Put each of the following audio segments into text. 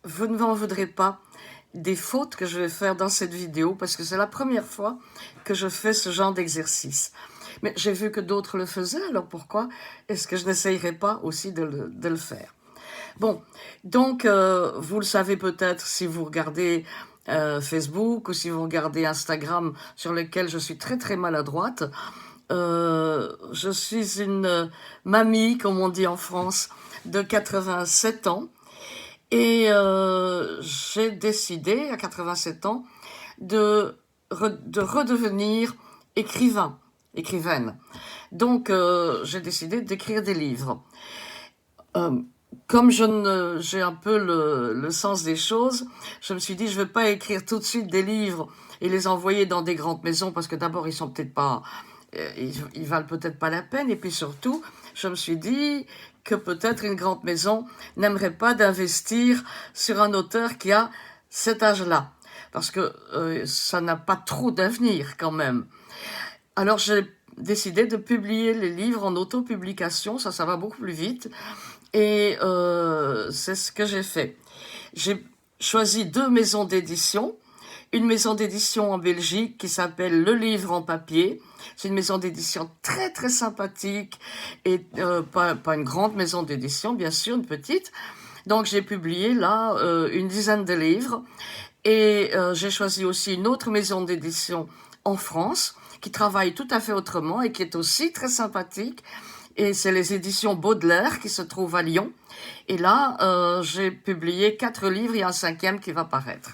vous ne m'en voudrez pas des fautes que je vais faire dans cette vidéo, parce que c'est la première fois que je fais ce genre d'exercice. Mais j'ai vu que d'autres le faisaient, alors pourquoi est-ce que je n'essayerais pas aussi de le faire? Bon, donc, vous le savez peut-être si vous regardez Facebook ou si vous regardez Instagram, sur lequel je suis très très maladroite. Je suis une mamie, comme on dit en France, de 87 ans. Et j'ai décidé, à 87 ans, de redevenir écrivaine. Donc, j'ai décidé d'écrire des livres. Euh, Comme j'ai un peu le sens des choses, je me suis dit, je ne vais pas écrire tout de suite des livres et les envoyer dans des grandes maisons, parce que d'abord, ils sont peut-être pas, ils valent peut-être pas la peine. Et puis surtout, je me suis dit que peut-être une grande maison n'aimerait pas d'investir sur un auteur qui a cet âge-là, parce que ça n'a pas trop d'avenir quand même. Alors j'ai décidé de publier les livres en autopublication, ça va beaucoup plus vite. Et c'est ce que j'ai fait. J'ai choisi 2 maisons d'édition. Une maison d'édition en Belgique qui s'appelle Le Livre en Papier. C'est une maison d'édition très très sympathique et pas une grande maison d'édition, bien sûr, une petite. Donc j'ai publié là une dizaine de livres. Et j'ai choisi aussi une autre maison d'édition en France qui travaille tout à fait autrement et qui est aussi très sympathique. Et c'est les éditions Baudelaire qui se trouvent à Lyon. Et là, j'ai publié 4 livres, il y a un 5e qui va paraître.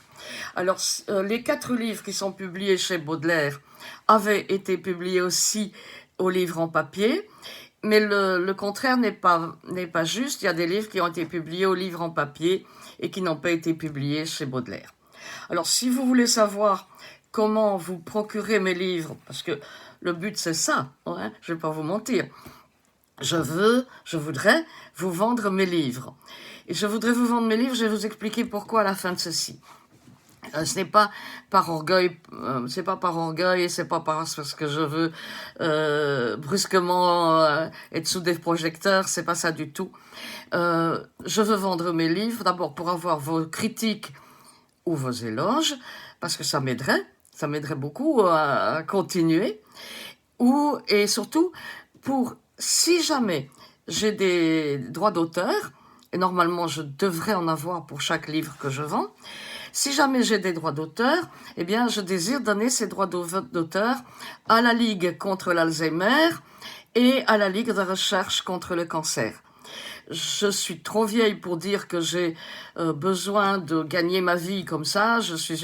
Alors, les 4 livres qui sont publiés chez Baudelaire avaient été publiés aussi au livre en papier. Mais le contraire n'est pas juste. Il y a des livres qui ont été publiés au livre en papier et qui n'ont pas été publiés chez Baudelaire. Alors, si vous voulez savoir comment vous procurer mes livres, parce que le but c'est ça, hein, je ne vais pas vous mentir. Je voudrais vous vendre mes livres. Et je voudrais vous vendre mes livres, je vais vous expliquer pourquoi à la fin de ceci. Ce n'est pas par orgueil, c'est pas par orgueil, et c'est pas parce que je veux brusquement être sous des projecteurs, c'est pas ça du tout. Je veux vendre mes livres d'abord pour avoir vos critiques ou vos éloges, parce que ça m'aiderait beaucoup à continuer, et surtout pour, si jamais j'ai des droits d'auteur, et normalement je devrais en avoir pour chaque livre que je vends, si jamais j'ai des droits d'auteur, eh bien je désire donner ces droits d'auteur à la Ligue contre l'Alzheimer et à la Ligue de recherche contre le cancer. Je suis trop vieille pour dire que j'ai besoin de gagner ma vie comme ça. Je suis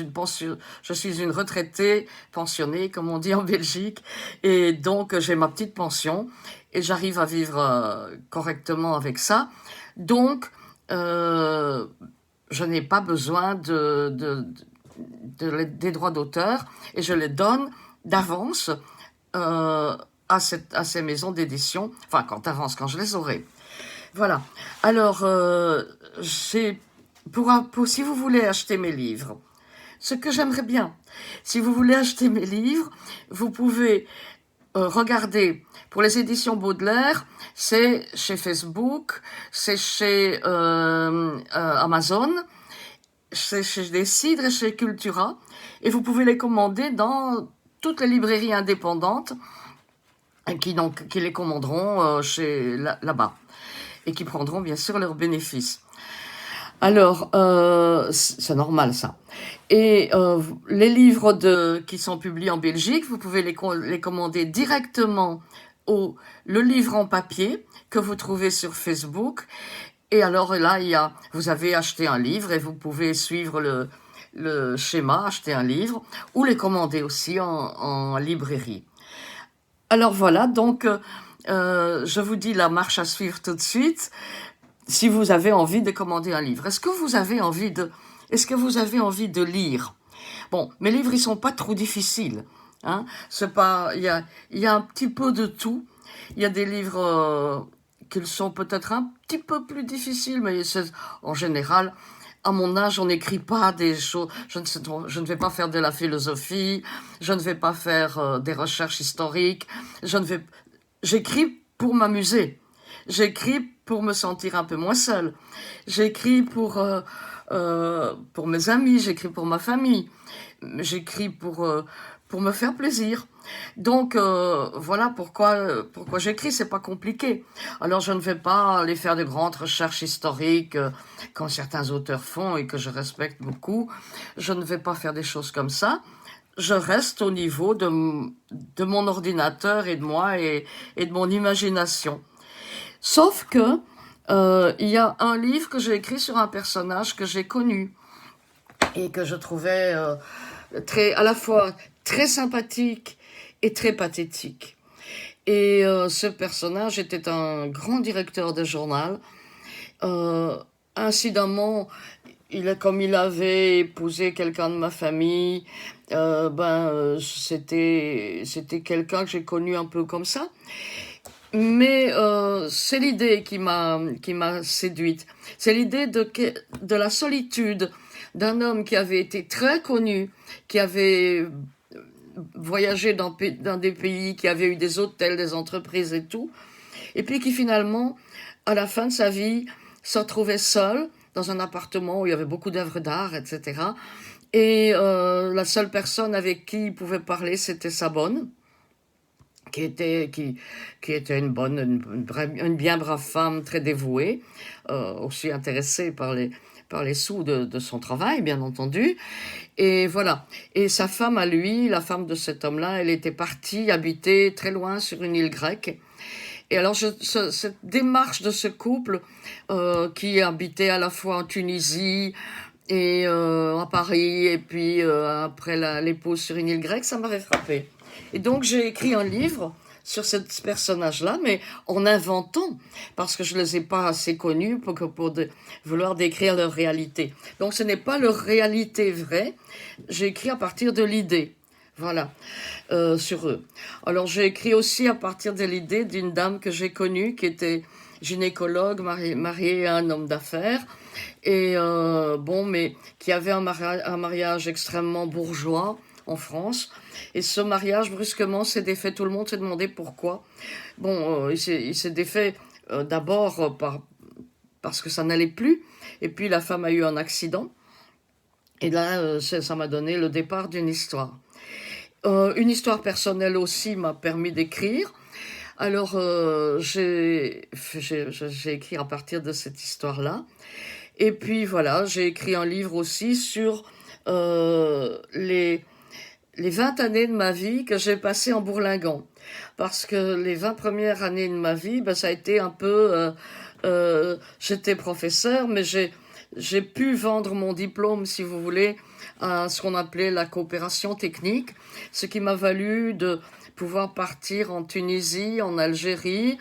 une retraitée pensionnée, comme on dit en Belgique, et donc j'ai ma petite pension et j'arrive à vivre correctement avec ça. Donc, je n'ai pas besoin des droits d'auteur et je les donne d'avance à ces maisons d'édition, enfin quand je les aurai. Voilà. Alors, si vous voulez acheter mes livres, ce que j'aimerais bien, si vous voulez acheter mes livres, vous pouvez regarder pour les éditions Baudelaire, c'est chez Facebook, c'est chez Amazon, c'est chez Décidre et chez Cultura, et vous pouvez les commander dans toutes les librairies indépendantes qui les commanderont là-bas et qui prendront bien sûr leurs bénéfices. Alors, c'est normal ça. Et les livres qui sont publiés en Belgique, vous pouvez les commander directement le livre en papier que vous trouvez sur Facebook. Et alors là, vous avez acheté un livre et vous pouvez suivre le schéma, acheter un livre, ou les commander aussi en librairie. Alors voilà, donc je vous dis la marche à suivre tout de suite. Si vous avez envie de commander un livre, est-ce que vous avez envie de lire? Bon, mes livres, ils sont pas trop difficiles, hein. C'est pas, il y a un petit peu de tout. Il y a des livres qui sont peut-être un petit peu plus difficiles, mais en général, à mon âge, on n'écrit pas des choses. Je ne vais pas faire de la philosophie, je ne vais pas faire des recherches historiques. J'écris pour m'amuser. J'écris pour me sentir un peu moins seule. J'écris pour mes amis, j'écris pour ma famille, j'écris pour me faire plaisir. Donc voilà pourquoi j'écris, c'est pas compliqué. Alors je ne vais pas aller faire de grandes recherches historiques comme certains auteurs font et que je respecte beaucoup. Je ne vais pas faire des choses comme ça. Je reste au niveau de mon ordinateur et de moi et de mon imagination. Sauf que il y a un livre que j'ai écrit sur un personnage que j'ai connu et que je trouvais à la fois très sympathique et très pathétique. Et ce personnage était un grand directeur de journal. Euh, Incidemment, comme il avait épousé quelqu'un de ma famille, c'était quelqu'un que j'ai connu un peu comme ça. Mais c'est l'idée qui m'a séduite. C'est l'idée de la solitude d'un homme qui avait été très connu, qui avait voyagé dans des pays, qui avait eu des hôtels, des entreprises et tout, et puis qui finalement, à la fin de sa vie, se retrouvait seul dans un appartement où il y avait beaucoup d'œuvres d'art, etc. Et la seule personne avec qui il pouvait parler, c'était sa bonne, qui était une bien brave femme, très dévouée, aussi intéressée par les sous de son travail, bien entendu. Et voilà. Et sa femme à lui, la femme de cet homme-là, elle était partie habiter très loin sur une île grecque. Et alors, cette démarche de ce couple qui habitait à la fois en Tunisie et à Paris, et puis après l'épouse sur une île grecque, ça m'avait frappé. Et donc, j'ai écrit un livre sur ce personnage-là, mais en inventant, parce que je ne les ai pas assez connus pour vouloir décrire leur réalité. Donc, ce n'est pas leur réalité vraie, j'ai écrit à partir de l'idée. Voilà, sur eux. Alors j'ai écrit aussi à partir de l'idée d'une dame que j'ai connue qui était gynécologue, mariée à un homme d'affaires, et mais qui avait un mariage extrêmement bourgeois en France. Et ce mariage brusquement s'est défait. Tout le monde s'est demandé pourquoi. Bon, il s'est défait d'abord parce que ça n'allait plus, et puis la femme a eu un accident. Et là, ça m'a donné le départ d'une histoire. Une histoire personnelle aussi m'a permis d'écrire. Alors, j'ai écrit à partir de cette histoire-là. Et puis voilà, j'ai écrit un livre aussi sur les 20 années de ma vie que j'ai passées en bourlinguant. Parce que les 20 premières années de ma vie, ça a été un peu... j'étais professeur, mais j'ai pu vendre mon diplôme, si vous voulez, à ce qu'on appelait la coopération technique, ce qui m'a valu de pouvoir partir en Tunisie, en Algérie,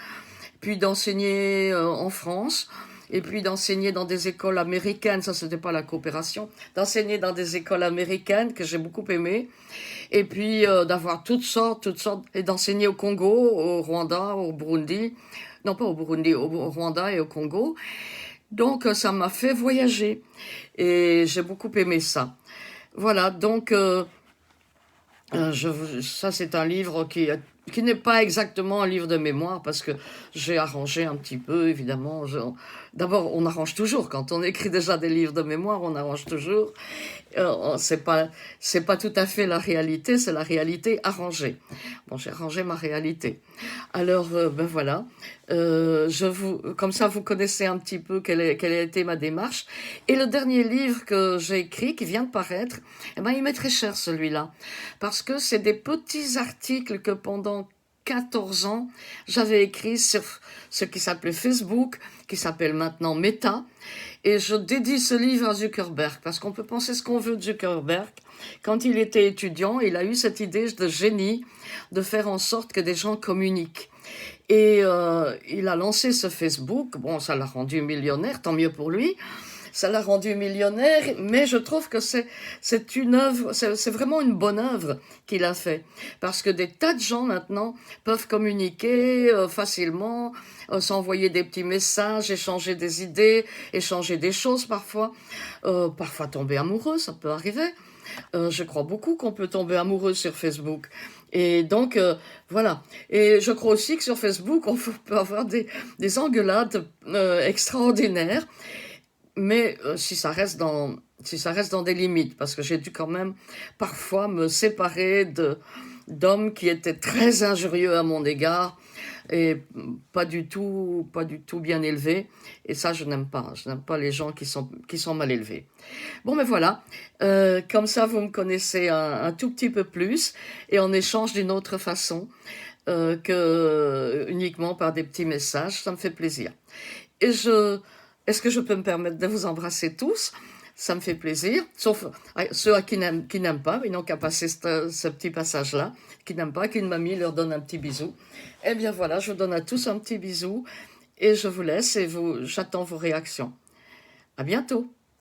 puis d'enseigner en France, et puis d'enseigner dans des écoles américaines, ça c'était pas la coopération, d'enseigner dans des écoles américaines que j'ai beaucoup aimées, et puis d'avoir toutes sortes, et d'enseigner au Congo, au Rwanda, au Burundi, non pas au Burundi, au Rwanda et au Congo. Donc ça m'a fait voyager, et j'ai beaucoup aimé ça. Voilà, donc ça c'est un livre qui n'est pas exactement un livre de mémoire parce que j'ai arrangé un petit peu, évidemment. D'abord, on arrange toujours. Quand on écrit déjà des livres de mémoire, on arrange toujours. C'est pas tout à fait la réalité, c'est la réalité arrangée. Bon, j'ai arrangé ma réalité. Alors, voilà. Comme ça, vous connaissez un petit peu quelle a été ma démarche. Et le dernier livre que j'ai écrit, qui vient de paraître, il m'est très cher celui-là. Parce que c'est des petits articles que pendant 14 ans, j'avais écrit sur ce qui s'appelait Facebook, qui s'appelle maintenant Meta. Et je dédie ce livre à Zuckerberg, parce qu'on peut penser ce qu'on veut de Zuckerberg. Quand il était étudiant, il a eu cette idée de génie de faire en sorte que des gens communiquent. Et il a lancé ce Facebook. Bon, ça l'a rendu millionnaire, tant mieux pour lui. ça l'a rendu millionnaire, mais je trouve que c'est une œuvre, c'est vraiment une bonne œuvre qu'il a fait. Parce que des tas de gens maintenant peuvent communiquer facilement, s'envoyer des petits messages, échanger des idées, échanger des choses parfois, parfois tomber amoureux, ça peut arriver. Je crois beaucoup qu'on peut tomber amoureux sur Facebook. Et donc, voilà. Et je crois aussi que sur Facebook, on peut avoir des engueulades extraordinaires, mais si ça reste dans des limites, parce que j'ai dû quand même parfois me séparer d'hommes qui étaient très injurieux à mon égard et pas du tout bien élevés. Et ça, je n'aime pas. Je n'aime pas les gens qui sont mal élevés. Bon, mais voilà. Comme ça, vous me connaissez un tout petit peu plus et on échange d'une autre façon que uniquement par des petits messages. Ça me fait plaisir. Et est-ce que je peux me permettre de vous embrasser tous? Ça me fait plaisir, sauf ceux qui n'aiment pas, ils n'ont qu'à passer ce petit passage-là, qui n'aiment pas, qu'une mamie leur donne un petit bisou. Eh bien voilà, je vous donne à tous un petit bisou et je vous laisse et j'attends vos réactions. À bientôt.